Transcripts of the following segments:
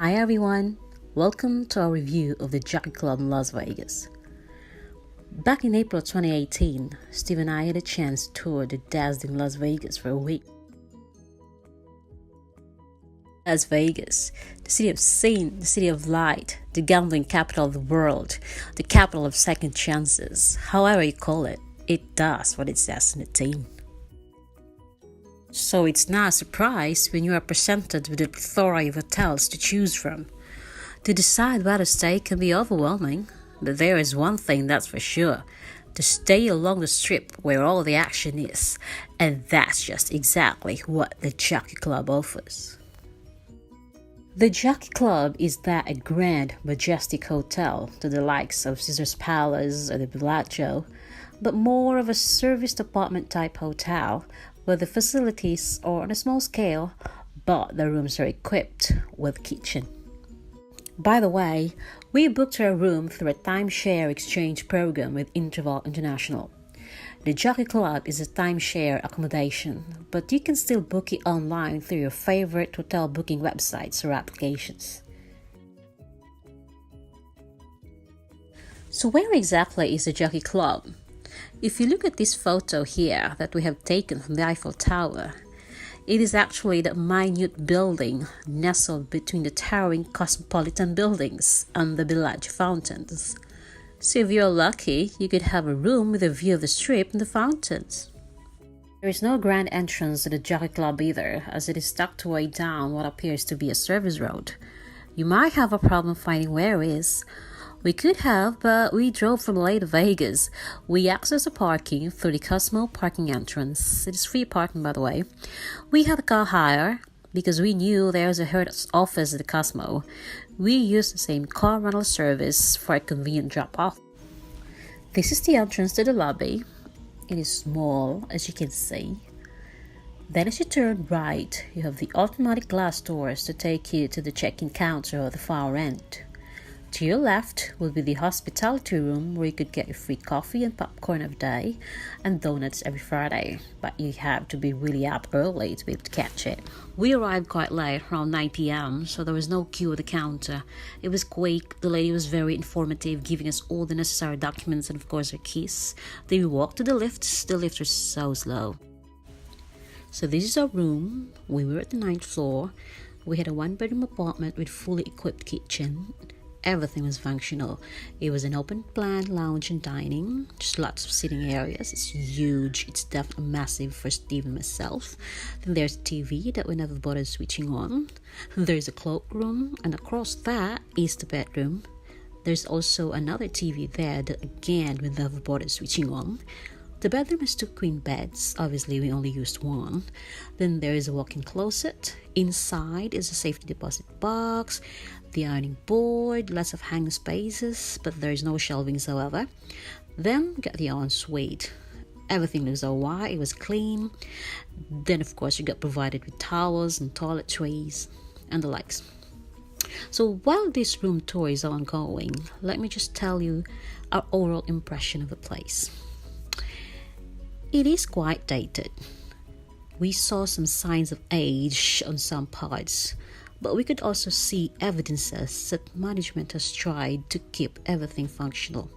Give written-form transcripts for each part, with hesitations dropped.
Hi everyone, welcome to our review of the Jockey Club in Las Vegas. Back in April 2018, Steve and I had a chance to tour the dazzling Las Vegas for a week. Las Vegas, the city of sin, the city of light, the gambling capital of the world, the capital of second chances, however you call it, it does what it says in the tin. So it's not a surprise when you are presented with a plethora of hotels to choose from. To decide where to stay can be overwhelming, but there is one thing that's for sure: to stay along the strip where all the action is, and that's just exactly what the Jockey Club offers. The Jockey Club is not a grand, majestic hotel to the likes of Caesar's Palace or the Bellagio, but more of a serviced apartment type hotel where the facilities are on a small scale, but the rooms are equipped with kitchen. By the way, we booked our room through a timeshare exchange program with Interval International. The Jockey Club is a timeshare accommodation, but you can still book it online through your favorite hotel booking websites or applications. So where exactly is the Jockey Club? If you look at this photo here that we have taken from the Eiffel Tower, it is actually that minute building nestled between the towering cosmopolitan buildings and the Bellagio fountains. So if you're lucky, you could have a room with a view of the strip and the fountains. There is no grand entrance to the Jockey Club either, as it is tucked away down what appears to be a service road. You might have a problem finding where it is. We could have, but we drove from LA to Vegas. We accessed the parking through the Cosmo parking entrance. It is free parking, by the way. We had a car hire because we knew there was a head office at the Cosmo. We used the same car rental service for a convenient drop-off. This is the entrance to the lobby. It is small, as you can see. Then as you turn right, you have the automatic glass doors to take you to the check-in counter at the far end. To your left will be the hospitality room where you could get your free coffee and popcorn every day and donuts every Friday, but you have to be really up early to be able to catch it. We arrived quite late, around 9 p.m, so there was no queue at the counter. It was quick, the lady was very informative, giving us all the necessary documents and of course our keys. Then we walked to the lifts was so slow. So this is our room. We were at the 9th floor. We had a one-bedroom apartment with fully equipped kitchen. Everything was functional. It was an open plan lounge and dining, just lots of sitting areas. It's huge. It's definitely massive for Steve and myself. Then there's a TV that we never bothered switching on. There's a cloakroom, and across that is the bedroom. There's also another TV there that again we never bothered switching on. The bedroom has 2 queen beds. Obviously, we only used one. Then there is a walk-in closet. Inside is a safety deposit box, the ironing board, lots of hang spaces, but there is no shelving however. Then we got the ensuite. Everything looks alright, it was clean. Then of course you got provided with towels and toiletries and the likes. So while this room tour is ongoing, let me just tell you our overall impression of the place. It is quite dated. We saw some signs of age on some parts, but we could also see evidences that management has tried to keep everything functional.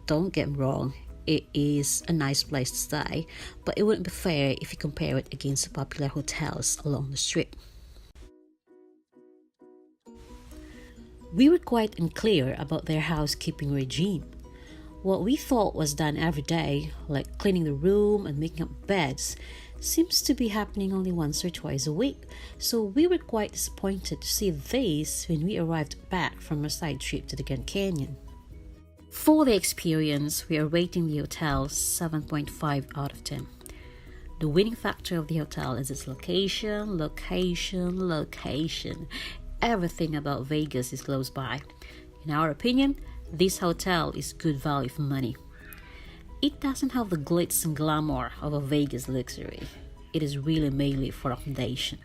Don't get me wrong, it is a nice place to stay, but it wouldn't be fair if you compare it against the popular hotels along the strip. We were quite unclear about their housekeeping regime. What we thought was done every day, like cleaning the room and making up beds, seems to be happening only once or twice a week, so we were quite disappointed to see this when we arrived back from our side trip to the Grand Canyon. For the experience, we are rating the hotel 7.5 out of 10. The winning factor of the hotel is its location. Everything about Vegas is close by. In our opinion, this hotel is good value for money. It doesn't have the glitz and glamour of a Vegas luxury. It is really mainly for accommodation.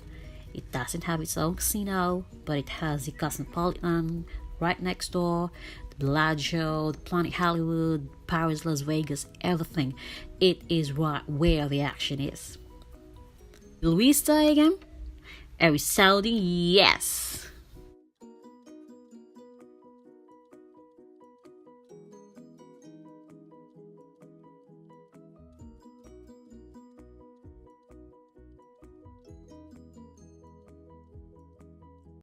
It doesn't have its own casino, but it has the Cosmopolitan right next door, the Bellagio, the Planet Hollywood, Paris, Las Vegas, everything. It is right where the action is. Will we stay again? Are we Saudi? Yes!